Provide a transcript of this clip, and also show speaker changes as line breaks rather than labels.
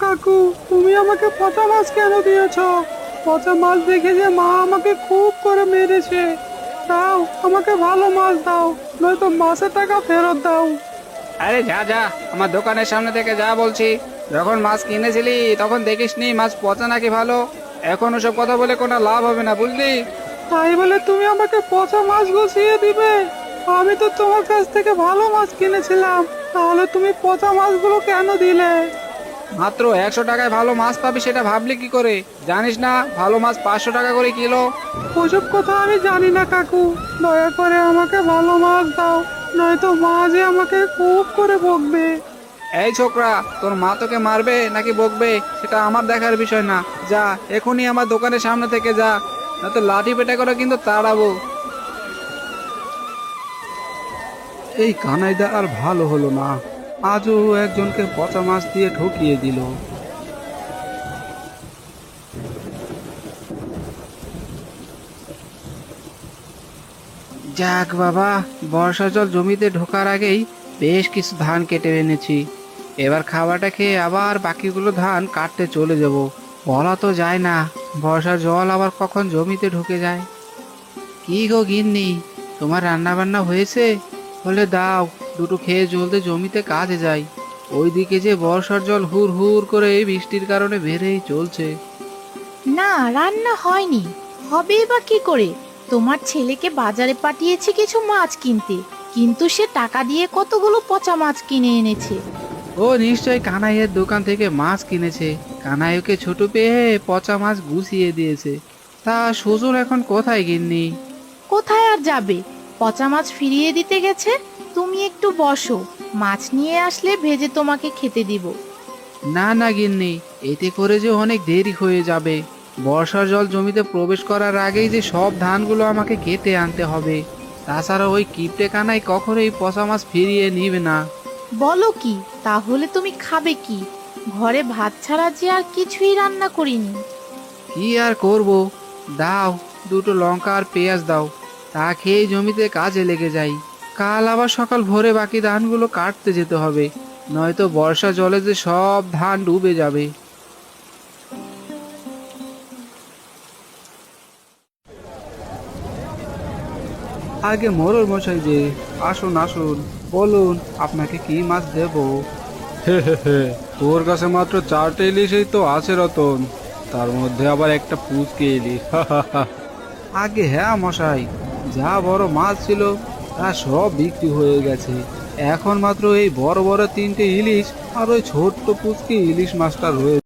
কাকু, তুমি আমাকে পচা মাছ কেন দিয়েছো? পচা মাছ দেখে যে মা আমাকে খুব করে মেরেছে। দাও, আমাকে ভালো মাছ দাও, নয়তো মাছের টাকা ফেরত দাও।
আরে যা যা, আমার দোকানের সামনে থেকে যা বলছি। যখন মাছ কিনেছিলি তখন দেখিসনি মাছ পচা নাকি ভালো? এখন ওসব কথা বলে কোনো লাভ হবে না, বুঝলি?
তাই বলে তুমি আমাকে পচা মাছ গুছিয়ে দিবে? আমি তো তোমার কাছ থেকে ভালো মাছ কিনেছিলাম, তাহলে তুমি পচা মাছগুলো কেন দিলে?
মাত্র 100 টাকায় ভালো মাছ পাবি সেটা ভাবলি কি করে? জানিস না ভালো মাছ 500 টাকা করে কিলো?
ওসব কথা আমি জানি না কাকু, দয়া করে আমাকে ভালো মাছ দাও, নয়তো মা যে আমাকে খুব করে বকবে।
এই ছোকরা, তোর মা তোকে মারবে নাকি বকবে সেটা আমার দেখার বিষয় না। যা, এখনই আমার দোকানের সামনে থেকে যা, না তো লাঠি পেটা করে কিন্তু তাড়াবো।
এই কানাইদা আর ভালো হলো না, আজও একজনকে পচা মাছ দিয়ে ঠকিয়ে দিল।
যাক বাবা, বর্ষা জল জমিতে ঢোকার আগেই বেশ কিছু ধান কেটে এনেছি। এবার খাওয়াটা খেয়ে আবার বাকিগুলো ধান কাটতে চলে যাব। বলা তো যায় না বর্ষার জল আবার কখন জমিতে ঢুকে যায়। কি গো গিন্নি, তোমার রান্না বান্না হয়েছে? হলে দাও, দুটো খেয়ে জলদি জমিতে কাজে যাই। ওইদিকে যে বর্ষার জল হুর হুর করে এই বৃষ্টির কারণে বেড়েই চলছে।
না, রান্না হয়নি। হবে বা কি করে? তোমার ছেলেকে বাজারে পাঠিয়েছি কিছু মাছ কিনতে, কিন্তু সে টাকা দিয়ে কতগুলো পচা মাছ কিনে এনেছে।
ও নিশ্চয় কানাইয়ের দোকান থেকে মাছ কিনেছে। কানাই ওকে ছোট পেয়ে পচা মাছ গুছিয়ে দিয়েছে। তা সুজন এখন কোথায় গিন্নি?
কোথায় আর যাবে? পচা মাছ ফিরিয়ে দিতে গেছে। তুমি একটু বসো, মাছ নিয়ে আসলে ভেজে তোমাকে খেতে দিব।
না না গিন্নি, এতে করে যে অনেক দেরি হয়ে যাবে। বর্ষার জল জমিতে প্রবেশ করার আগেই যে সব ধানগুলো আমাকে কেটে আনতে হবে। তাছাড়া ওই কিপটে কানাই কখনোই পচা মাছ ফিরিয়ে নিবে না।
বলো কি? তাহলে তুমি খাবে কি? ঘরে ভাত ছাড়া যে আর কিছুই রান্না করিনি।
কি আর করব, দাও, দুটো লঙ্কা আর পেঁয়াজ দাও, তা খেয়ে জমিতে কাজে লেগে যাই। কাল আবার সকাল ভোরে বাকি ধানগুলো কাটতে যেতে হবে, নয়তো বর্ষা জলে যে সব ধান ডুবে যাবে।
আগে মোরল মশাই যে, আসুন আসুন, বলুন আপনাকে কি মাছ দেব? হে হে হে, তোর কাছে মাত্র 4টে ইলিশই তো আছে রতন, তার মধ্যে আবার একটা পুচকে ইলিশ। আগে হ্যাঁ মশাই, যা বড় মাছ ছিল তা সব বিক্রি হয়ে গেছে। এখন মাত্র এই বড় বড় 3টে ইলিশ আর ওই ছোট্ট পুচকে ইলিশ মাছটা রয়েছে।